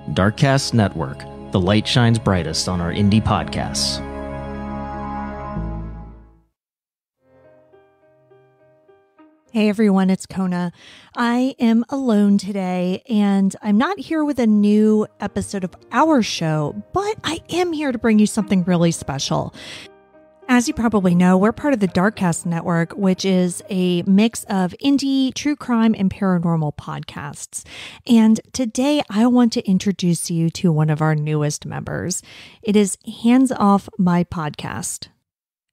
DarkCast Network. The light shines brightest on our indie podcasts. Hey everyone, it's Kona. I am alone today, and I'm not here with a new episode of our show, but I am here to bring you something really special. As you probably know, we're part of the DarkCast Network, which is a mix of indie, true crime, and paranormal podcasts. And today I want to introduce you to one of our newest members. It is Hands Off My Podcast.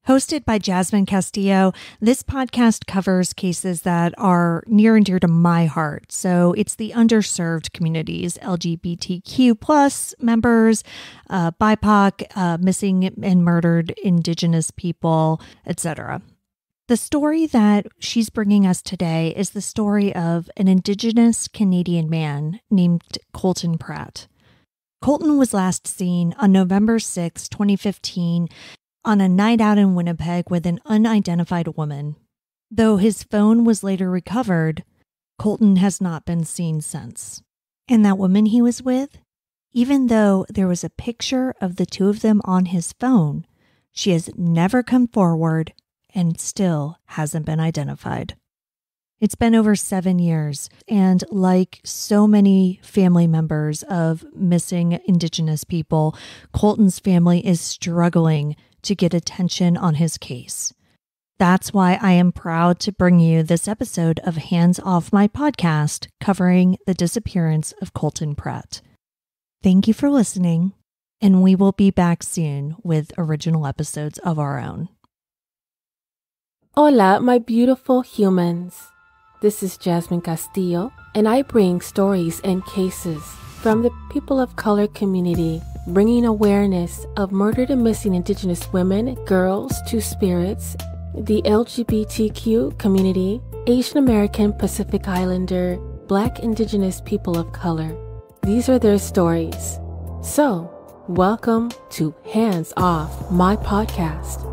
Hosted by Jasmine Castillo, this podcast covers cases that are near and dear to my heart. So it's the underserved communities, LGBTQ plus members, BIPOC, missing and murdered Indigenous people, etc. The story that she's bringing us today is the story of an Indigenous Canadian man named Colten Pratt. Colten was last seen on November 6, 2015, on a night out in Winnipeg with an unidentified woman. Though his phone was later recovered, Colten has not been seen since. And that woman he was with, even though there was a picture of the two of them on his phone, she has never come forward and still hasn't been identified. It's been over 7 years, and like so many family members of missing Indigenous people, Colten's family is struggling to get attention on his case. That's why I am proud to bring you this episode of Hands Off My Podcast covering the disappearance of Colten Pratt. Thank you for listening, and we will be back soon with original episodes of our own. Hola, my beautiful humans. This is Jasmine Castillo, and I bring stories and cases from the people of color community, bringing awareness of murdered and missing Indigenous women, girls, two spirits, the LGBTQ community, Asian American, Pacific Islander, Black Indigenous people of color. These are their stories. So, welcome to Hands Off My Podcast.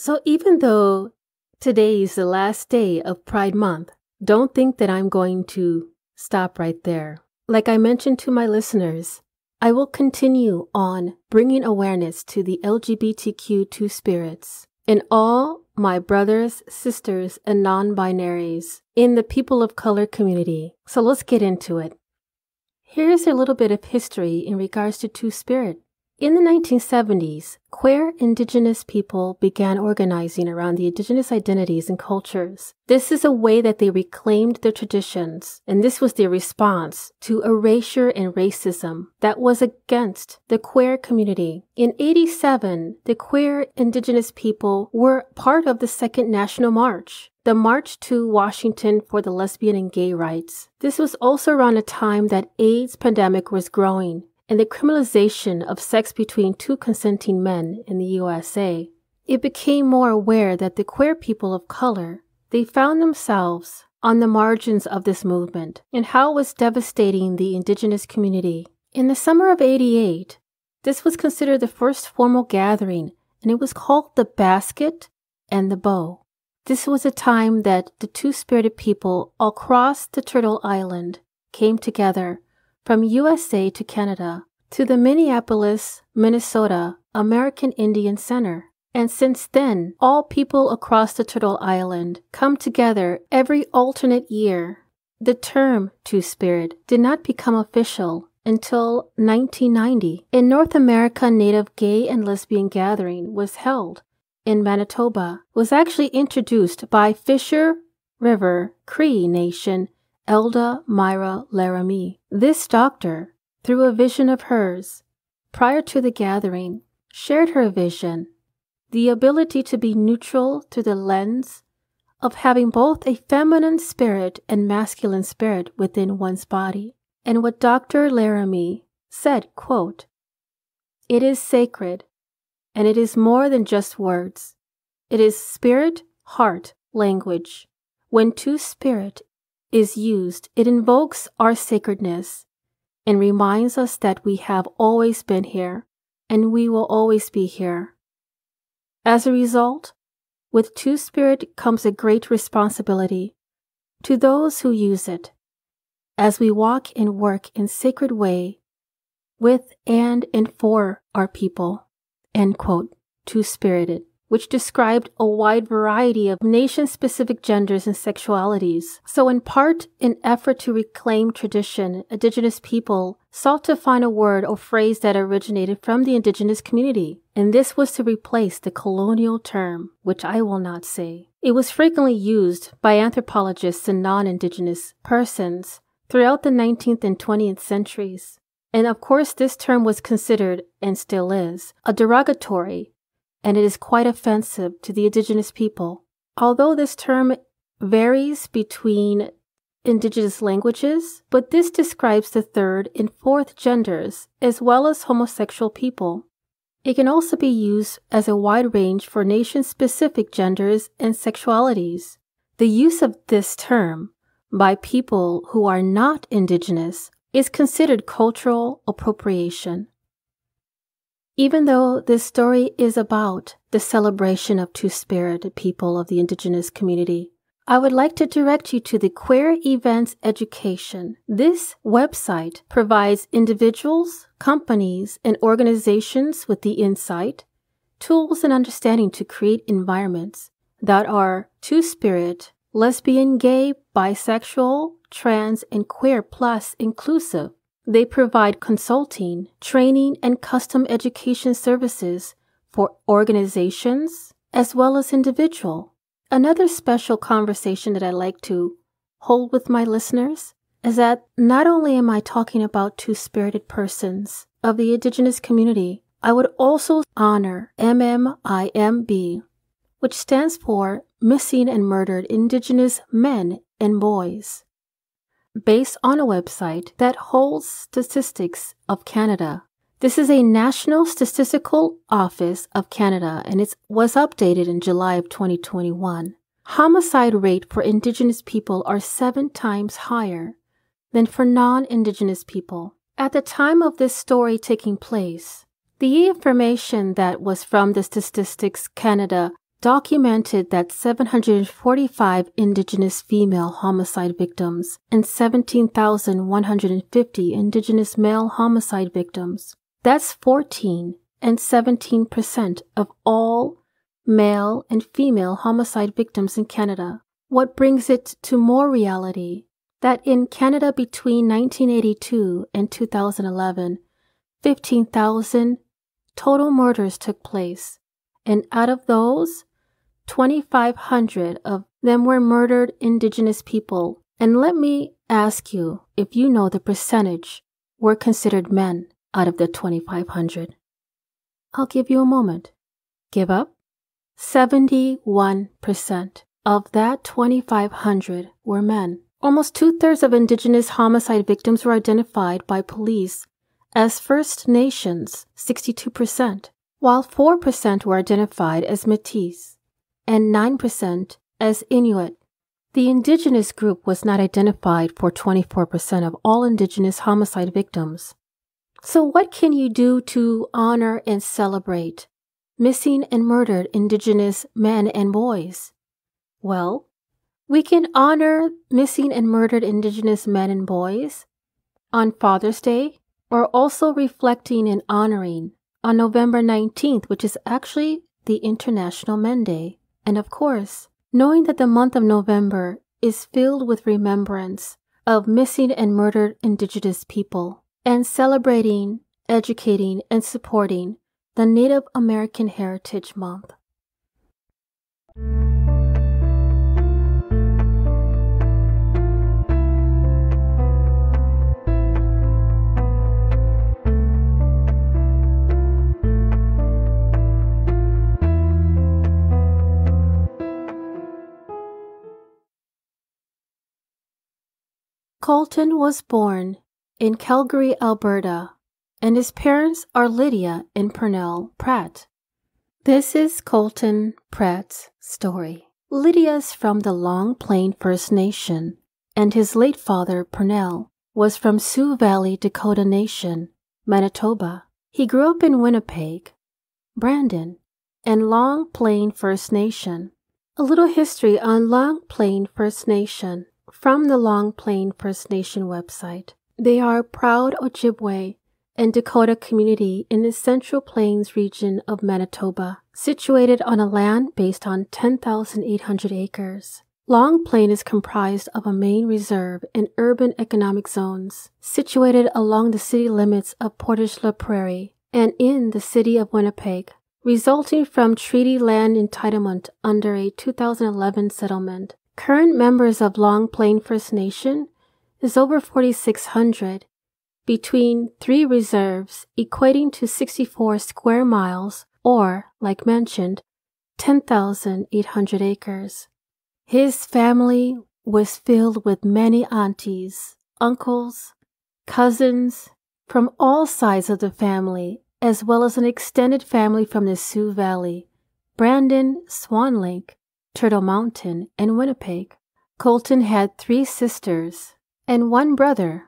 So even though today is the last day of Pride Month, don't think that I'm going to stop right there. Like I mentioned to my listeners, I will continue on bringing awareness to the LGBTQ two spirits and all my brothers, sisters, and non-binaries in the people of color community. So let's get into it. Here's a little bit of history in regards to two-spirit. In the 1970s, queer Indigenous people began organizing around the Indigenous identities and cultures. This is a way that they reclaimed their traditions, and this was their response to erasure and racism that was against the queer community. In 1987, the queer Indigenous people were part of the Second National March, the March to Washington for the lesbian and gay rights. This was also around a time that AIDS pandemic was growing, and the criminalization of sex between two consenting men in the USA. It became more aware that the queer people of color, they found themselves on the margins of this movement and how it was devastating the Indigenous community. In the summer of '88, this was considered the first formal gathering, and it was called the Basket and the Bow. This was a time that the two-spirited people across the Turtle Island came together from USA to Canada to the Minneapolis, Minnesota American Indian Center. And since then, all people across the Turtle Island come together every alternate year. The term Two-Spirit did not become official until 1990. A North America Native Gay and Lesbian Gathering was held in Manitoba, was actually introduced by Fisher River Cree Nation Elda Myra Laramie. This doctor, through a vision of hers, prior to the gathering, shared her vision the ability to be neutral through the lens of having both a feminine spirit and masculine spirit within one's body. And what Dr. Laramie said, quote, "It is sacred, and it is more than just words. It is spirit, heart, language. When two-spirit is used, it invokes our sacredness and reminds us that we have always been here and we will always be here. As a result, with two-spirit comes a great responsibility to those who use it, as we walk and work in sacred way with and for our people," end quote, two-spirited, which described a wide variety of nation-specific genders and sexualities. So in part, in effort to reclaim tradition, Indigenous people sought to find a word or phrase that originated from the Indigenous community, and this was to replace the colonial term, which I will not say. It was frequently used by anthropologists and non-Indigenous persons throughout the 19th and 20th centuries. And of course, this term was considered, and still is, a derogatory, and it is quite offensive to the Indigenous people. Although this term varies between Indigenous languages, but this describes the third and fourth genders, as well as homosexual people. It can also be used as a wide range for nation-specific genders and sexualities. The use of this term by people who are not Indigenous is considered cultural appropriation. Even though this story is about the celebration of two-spirited people of the Indigenous community, I would like to direct you to the Queer Events Education. This website provides individuals, companies, and organizations with the insight, tools, and understanding to create environments that are two-spirit, lesbian, gay, bisexual, trans, and queer plus inclusive. They provide consulting, training, and custom education services for organizations as well as individual. Another special conversation that I like to hold with my listeners is that not only am I talking about two-spirited persons of the Indigenous community, I would also honor MMIMB, which stands for Missing and Murdered Indigenous Men and Boys, based on a website that holds statistics of Canada. This is a National Statistical Office of Canada, and it was updated in July of 2021. Homicide rate for Indigenous people are 7 times higher than for non-Indigenous people. At the time of this story taking place, the information that was from the Statistics Canada documented that 745 Indigenous female homicide victims and 17,150 Indigenous male homicide victims. That's 14 and 17% of all male and female homicide victims in Canada. What brings it to more reality that in Canada between 1982 and 2011, 15,000 total murders took place, and out of those, 2,500 of them were murdered Indigenous people. And let me ask you if you know the percentage were considered men out of the 2,500. I'll give you a moment. Give up. 71% of that 2,500 were men. Almost 2/3 of Indigenous homicide victims were identified by police as First Nations, 62%, while 4% were identified as Métis and 9% as Inuit. The Indigenous group was not identified for 24% of all Indigenous homicide victims. So what can you do to honor and celebrate missing and murdered Indigenous men and boys? Well, we can honor missing and murdered Indigenous men and boys on Father's Day, or also reflecting and honoring on November 19th, which is actually the International Men Day. And of course, knowing that the month of November is filled with remembrance of missing and murdered Indigenous people, and celebrating, educating, and supporting the Native American Heritage Month. Colten was born in Calgary, Alberta, and his parents are Lydia and Pernell Pratt. This is Colten Pratt's story. Lydia is from the Long Plain First Nation, and his late father, Pernell, was from Sioux Valley Dakota Nation, Manitoba. He grew up in Winnipeg, Brandon, and Long Plain First Nation. A little history on Long Plain First Nation from the Long Plain First Nation website. They are a proud Ojibwe and Dakota community in the Central Plains region of Manitoba, situated on a land based on 10,800 acres. Long Plain is comprised of a main reserve and urban economic zones, situated along the city limits of Portage-la-Prairie and in the city of Winnipeg, resulting from treaty land entitlement under a 2011 settlement. Current members of Long Plain First Nation is over 4,600, between 3 reserves, equating to 64 square miles, or, like mentioned, 10,800 acres. His family was filled with many aunties, uncles, cousins from all sides of the family, as well as an extended family from the Sioux Valley, Brandon, Swan Lake, Turtle Mountain, and Winnipeg. Colten had 3 sisters and 1 brother.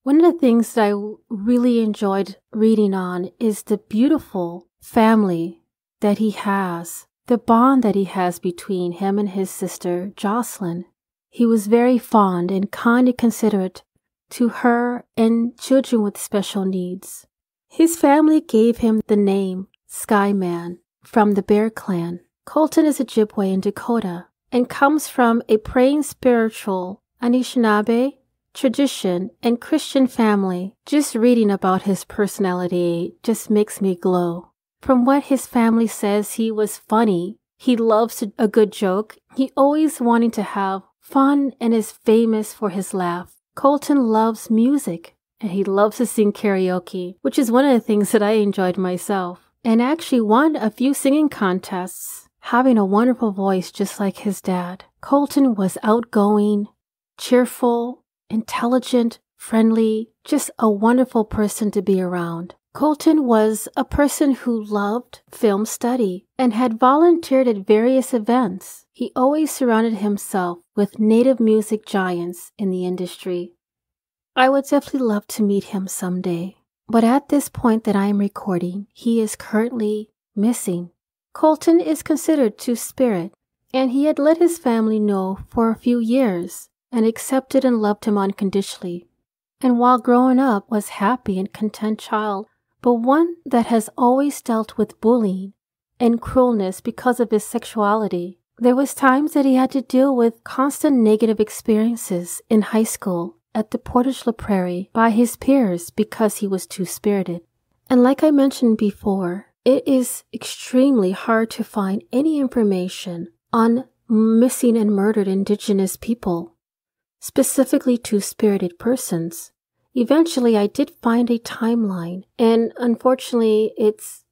One of the things that I really enjoyed reading on is the beautiful family that he has, the bond that he has between him and his sister, Jocelyn. He was very fond and kind and considerate to her and children with special needs. His family gave him the name Skyman from the Bear Clan. Colten is Ojibwe in Dakota and comes from a praying spiritual Anishinaabe tradition and Christian family. Just reading about his personality just makes me glow. From what his family says, he was funny. He loves a good joke. He always wanting to have fun and is famous for his laugh. Colten loves music and he loves to sing karaoke, which is one of the things that I enjoyed myself, and actually won a few singing contests, having a wonderful voice just like his dad. Colten was outgoing, cheerful, intelligent, friendly, just a wonderful person to be around. Colten was a person who loved film study and had volunteered at various events. He always surrounded himself with native music giants in the industry. I would definitely love to meet him someday, but at this point that I am recording, he is currently missing. Colten is considered two-spirit, and he had let his family know for a few years and accepted and loved him unconditionally, and while growing up was happy and content child, but one that has always dealt with bullying and cruelness because of his sexuality. There was times that he had to deal with constant negative experiences in high school at the Portage-la-Prairie by his peers because he was two-spirited. And like I mentioned before, it is extremely hard to find any information on missing and murdered Indigenous people, specifically two-spirited persons. Eventually, I did find a timeline, and unfortunately, it's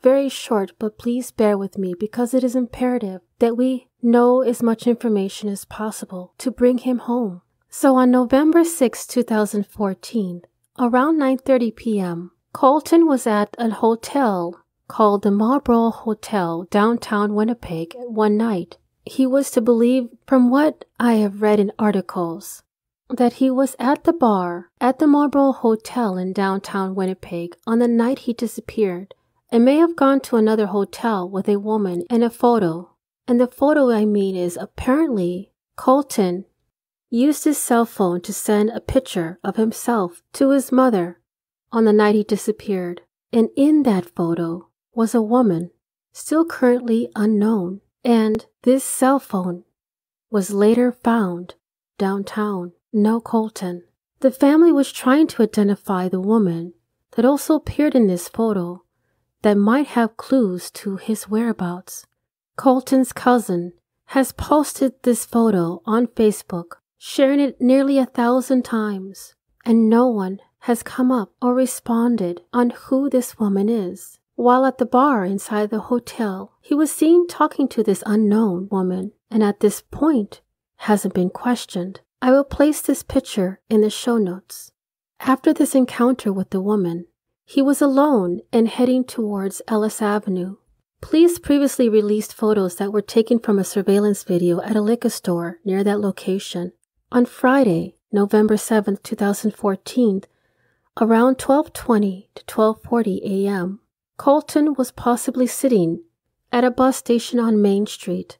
very short, but please bear with me because it is imperative that we know as much information as possible to bring him home. So on November 6, 2014, around 9:30 p.m., Colten was at a hotel called the Marlborough Hotel, downtown Winnipeg, one night. He was to believe, from what I have read in articles, that he was at the bar at the Marlborough Hotel in downtown Winnipeg on the night he disappeared, and may have gone to another hotel with a woman and a photo. And the photo I mean is apparently Colten used his cell phone to send a picture of himself to his mother on the night he disappeared. And in that photo was a woman, still currently unknown. And this cell phone was later found downtown. No Colten. The family was trying to identify the woman that also appeared in this photo that might have clues to his whereabouts. Colten's cousin has posted this photo on Facebook, sharing it nearly 1,000 times, and no one has come up or responded on who this woman is. While at the bar inside the hotel, he was seen talking to this unknown woman, and at this point hasn't been questioned. I will place this picture in the show notes. After this encounter with the woman, he was alone and heading towards Ellis Avenue. Police previously released photos that were taken from a surveillance video at a liquor store near that location. On Friday, November 7, 2014, around 12:20 to 12:40 a.m., Colten was possibly sitting at a bus station on Main Street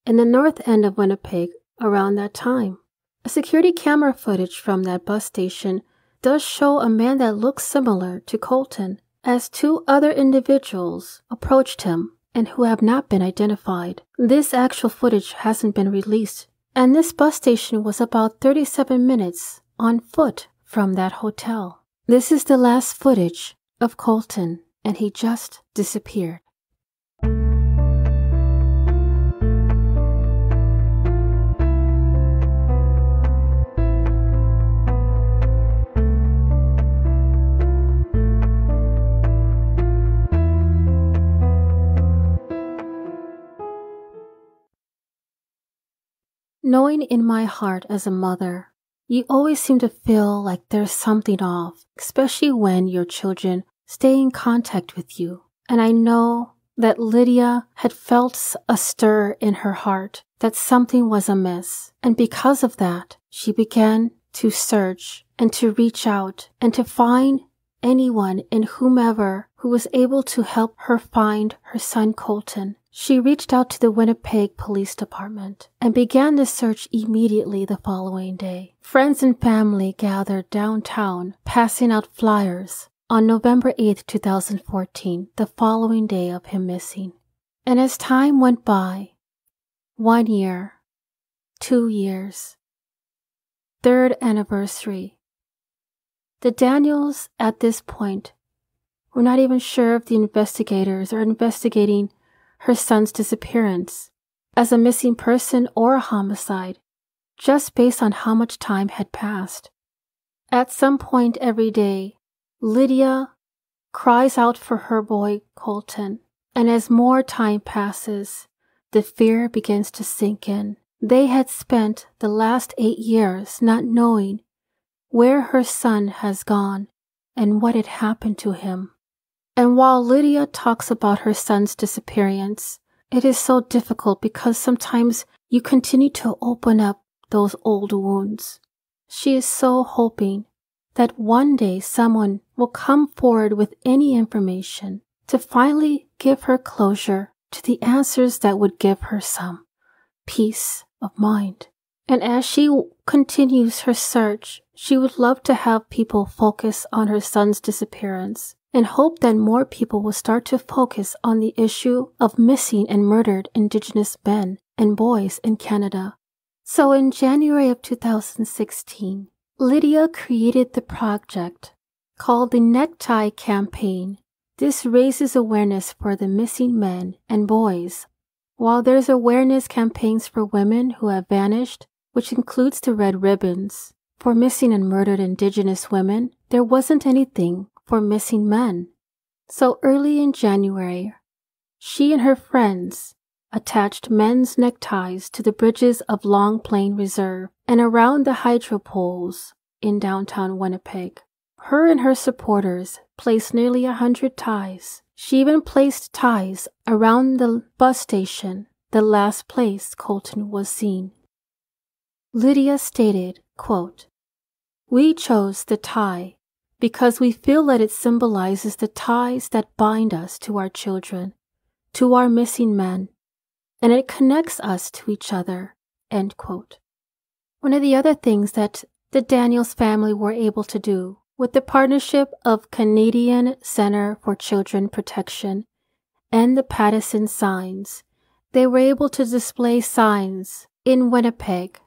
in the north end of Winnipeg around that time. A security camera footage from that bus station does show a man that looks similar to Colten as two other individuals approached him and who have not been identified. This actual footage hasn't been released, and this bus station was about 37 minutes on foot from that hotel. This is the last footage of Colten, and he just disappeared. Knowing in my heart as a mother, you always seem to feel like there's something off, especially when your children stay in contact with you. And I know that Lydia had felt a stir in her heart that something was amiss. And because of that, she began to search and to reach out and to find anyone and whomever who was able to help her find her son Colten. She reached out to the Winnipeg Police Department and began the search immediately the following day. Friends and family gathered downtown, passing out flyers on November 8, 2014, the following day of him missing. And as time went by, 1 year, 2 years, third anniversary, the Daniels at this point were not even sure if the investigators are investigating her son's disappearance as a missing person or a homicide, just based on how much time had passed. At some point every day, Lydia cries out for her boy Colten, and as more time passes, the fear begins to sink in. They had spent the last 8 years not knowing where her son has gone and what had happened to him. And while Lydia talks about her son's disappearance, it is so difficult because sometimes you continue to open up those old wounds. She is so hoping that one day someone will come forward with any information to finally give her closure to the answers that would give her some peace of mind. And as she continues her search, she would love to have people focus on her son's disappearance and hope that more people will start to focus on the issue of missing and murdered Indigenous men and boys in Canada. So in January of 2016, Lydia created the project called the Necktie Campaign. This raises awareness for the missing men and boys. While there's awareness campaigns for women who have vanished, which includes the Red Ribbons, for missing and murdered Indigenous women, there wasn't anything for missing men. So early in January, she and her friends attached men's neckties to the bridges of Long Plain Reserve and around the hydro poles in downtown Winnipeg. Her and her supporters placed nearly 100 ties. She even placed ties around the bus station, the last place Colten was seen. Lydia stated, quote, "We chose the tie because we feel that it symbolizes the ties that bind us to our children, to our missing men, and it connects us to each other," end quote. One of the other things that the Daniels family were able to do with the partnership of Canadian Center for Children Protection and the Pattison Signs, they were able to display signs in Winnipeg.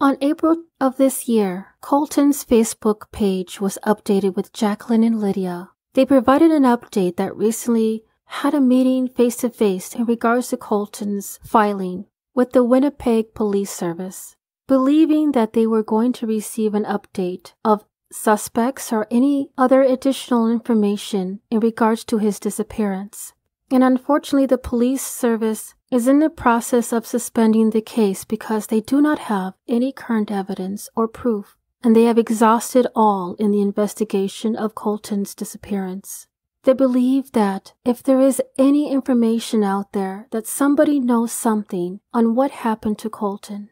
On April of this year, Colten's Facebook page was updated with Jacqueline and Lydia. They provided an update that recently had a meeting face-to-face in regards to Colten's filing with the Winnipeg Police Service, believing that they were going to receive an update of suspects or any other additional information in regards to his disappearance. And unfortunately, the police service is in the process of suspending the case because they do not have any current evidence or proof, and they have exhausted all in the investigation of Colten's disappearance. They believe that if there is any information out there, that somebody knows something on what happened to Colten.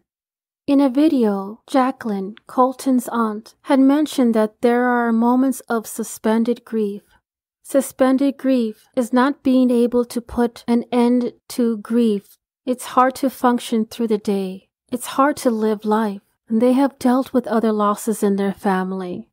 In a video, Jacqueline, Colten's aunt, had mentioned that there are moments of suspended grief. Suspended grief is not being able to put an end to grief. It's hard to function through the day. It's hard to live life. And they have dealt with other losses in their family.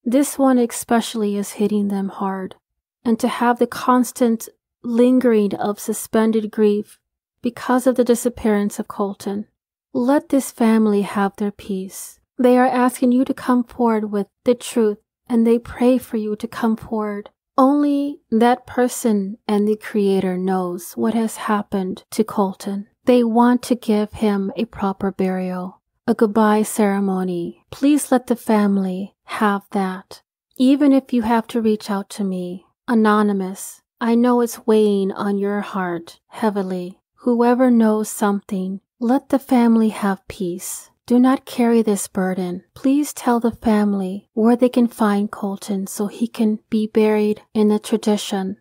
This one especially is hitting them hard. And to have the constant lingering of suspended grief because of the disappearance of Colten. Let this family have their peace. They are asking you to come forward with the truth, and they pray for you to come forward. Only that person and the Creator knows what has happened to Colten. They want to give him a proper burial, a goodbye ceremony. Please let the family have that. Even if you have to reach out to me, anonymous, I know it's weighing on your heart heavily. Whoever knows something, let the family have peace. Do not carry this burden. Please tell the family where they can find Colten so he can be buried in the tradition.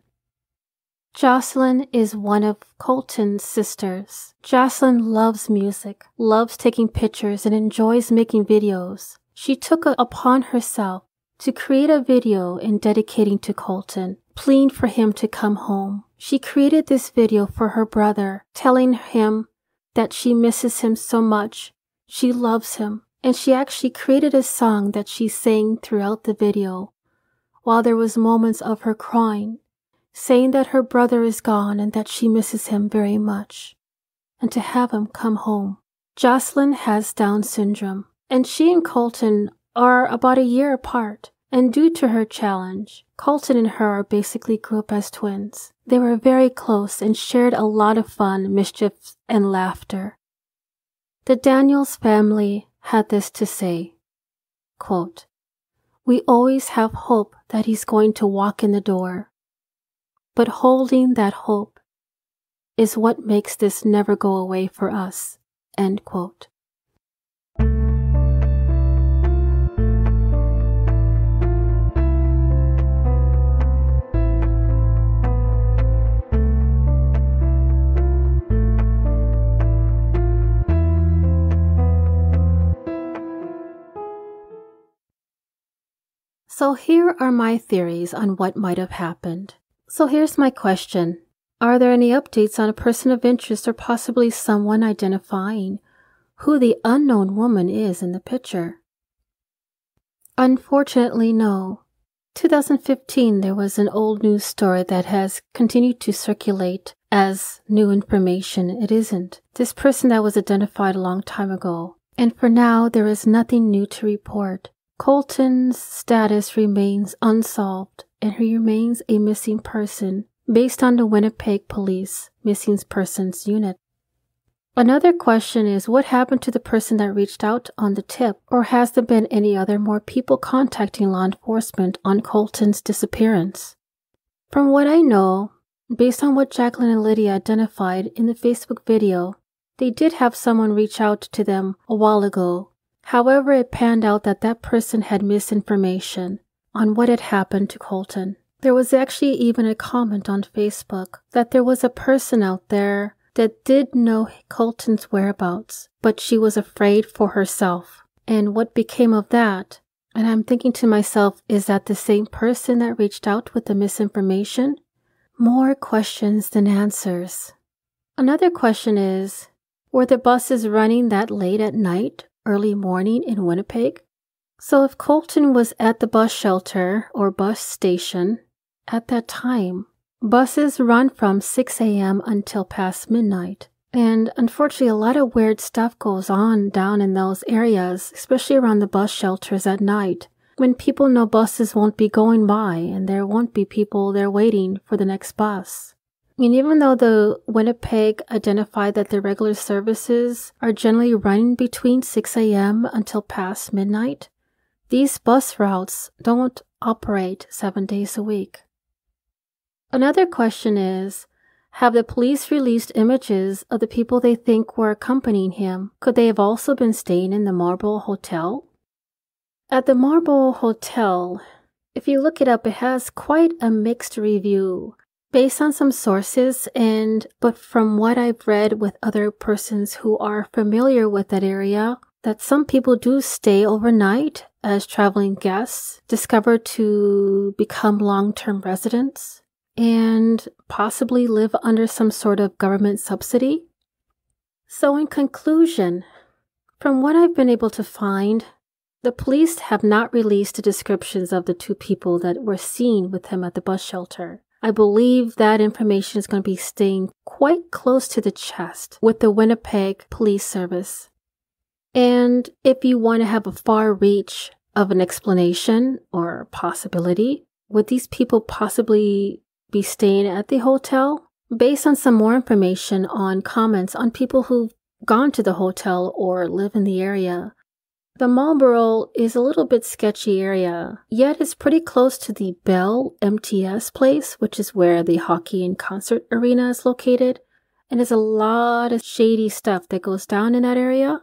Jocelyn is one of Colten's sisters. Jocelyn loves music, loves taking pictures, and enjoys making videos. She took it upon herself to create a video in dedicating to Colten, pleading for him to come home. She created this video for her brother, telling him that she misses him so much. She loves him, and she actually created a song that she sang throughout the video, while there was moments of her crying, saying that her brother is gone and that she misses him very much, and to have him come home. Jocelyn has Down syndrome, and she and Colten are about a year apart, and due to her challenge, Colten and her basically grew up as twins. They were very close and shared a lot of fun, mischief, and laughter. The Daniels family had this to say, quote, "We always have hope that he's going to walk in the door, but holding that hope is what makes this never go away for us." End quote. So here are my theories on what might have happened. So here's my question. Are there any updates on a person of interest or possibly someone identifying who the unknown woman is in the picture? Unfortunately, no. 2015, there was an old news story that has continued to circulate as new information. It isn't. This person that was identified a long time ago. And for now, there is nothing new to report. Colten's status remains unsolved, and he remains a missing person based on the Winnipeg Police Missing Persons Unit. Another question is, what happened to the person that reached out on the tip, or has there been any other more people contacting law enforcement on Colten's disappearance? From what I know, based on what Jacqueline and Lydia identified in the Facebook video, they did have someone reach out to them a while ago. However, it panned out that that person had misinformation on what had happened to Colten. There was actually even a comment on Facebook that there was a person out there that did know Colten's whereabouts, but she was afraid for herself. And what became of that? And I'm thinking to myself, is that the same person that reached out with the misinformation? More questions than answers. Another question is, were the buses running that late at night? Early morning in Winnipeg? So if Colten was at the bus shelter or bus station at that time, buses run from 6 a.m. until past midnight. And unfortunately, a lot of weird stuff goes on down in those areas, especially around the bus shelters at night, when people know buses won't be going by and there won't be people there waiting for the next bus. And even though the Winnipeg identified that the regular services are generally running between 6 a.m. until past midnight, these bus routes don't operate 7 days a week. Another question is, Have the police released images of the people they think were accompanying him? Could they have also been staying in the Marlborough Hotel? At the Marlborough Hotel, if you look it up, it has quite a mixed review based on some sources, but from what I've read with other persons who are familiar with that area, that some people do stay overnight as traveling guests, discover to become long-term residents, and possibly live under some sort of government subsidy. So in conclusion, from what I've been able to find, the police have not released the descriptions of the two people that were seen with him at the bus shelter. I believe that information is going to be staying quite close to the chest with the Winnipeg Police Service. And if you want to have a far reach of an explanation or possibility, would these people possibly be staying at the hotel? Based on some more information on comments on people who've gone to the hotel or live in the area, the Marlborough is a little bit sketchy area, yet it's pretty close to the Bell MTS place, which is where the hockey and concert arena is located, and there's a lot of shady stuff that goes down in that area.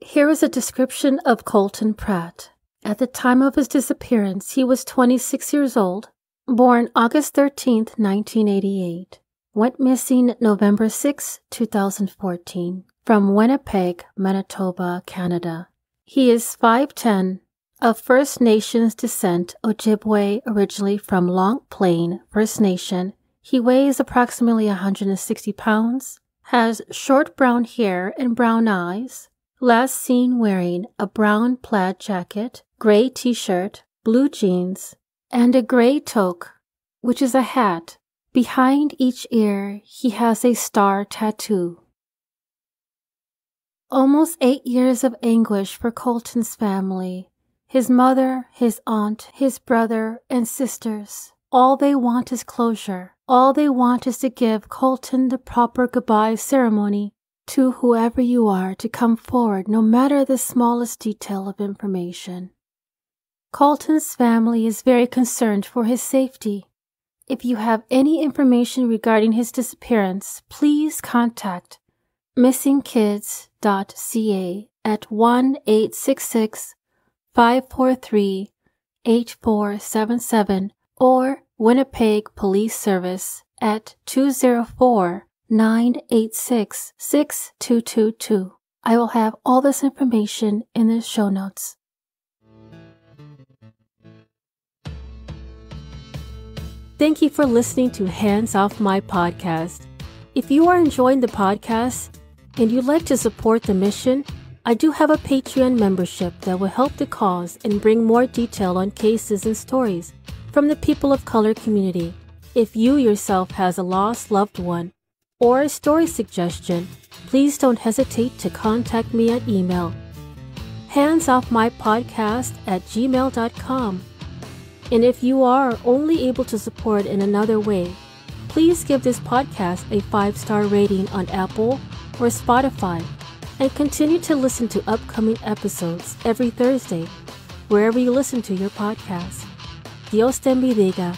Here is a description of Colten Pratt. At the time of his disappearance, he was 26 years old, born August 13, 1988. Went missing November 6, 2014, from Winnipeg, Manitoba, Canada. He is 5'10", of First Nations descent, Ojibwe, originally from Long Plain First Nation. He weighs approximately 160 pounds, has short brown hair and brown eyes. Last seen wearing a brown plaid jacket, gray t-shirt, blue jeans, and a gray toque, which is a hat. Behind each ear, he has a star tattoo. Almost 8 years of anguish for Colten's family. His mother, his aunt, his brother, and sisters. All they want is closure. All they want is to give Colten the proper goodbye ceremony to whoever you are to come forward, no matter the smallest detail of information. Colten's family is very concerned for his safety. If you have any information regarding his disappearance, please contact missingkids.ca at 1-866-543-8477 or Winnipeg Police Service at 204-986-6222. I will have all this information in the show notes. Thank you for listening to Hands Off My Podcast. If you are enjoying the podcast and you'd like to support the mission, I do have a Patreon membership that will help the cause and bring more detail on cases and stories from the people of color community. If you yourself has a lost loved one or a story suggestion, please don't hesitate to contact me at email, handsoffmypodcast@gmail.com. And if you are only able to support in another way, please give this podcast a 5-star rating on Apple or Spotify and continue to listen to upcoming episodes every Thursday, wherever you listen to your podcast. Dios te bendiga.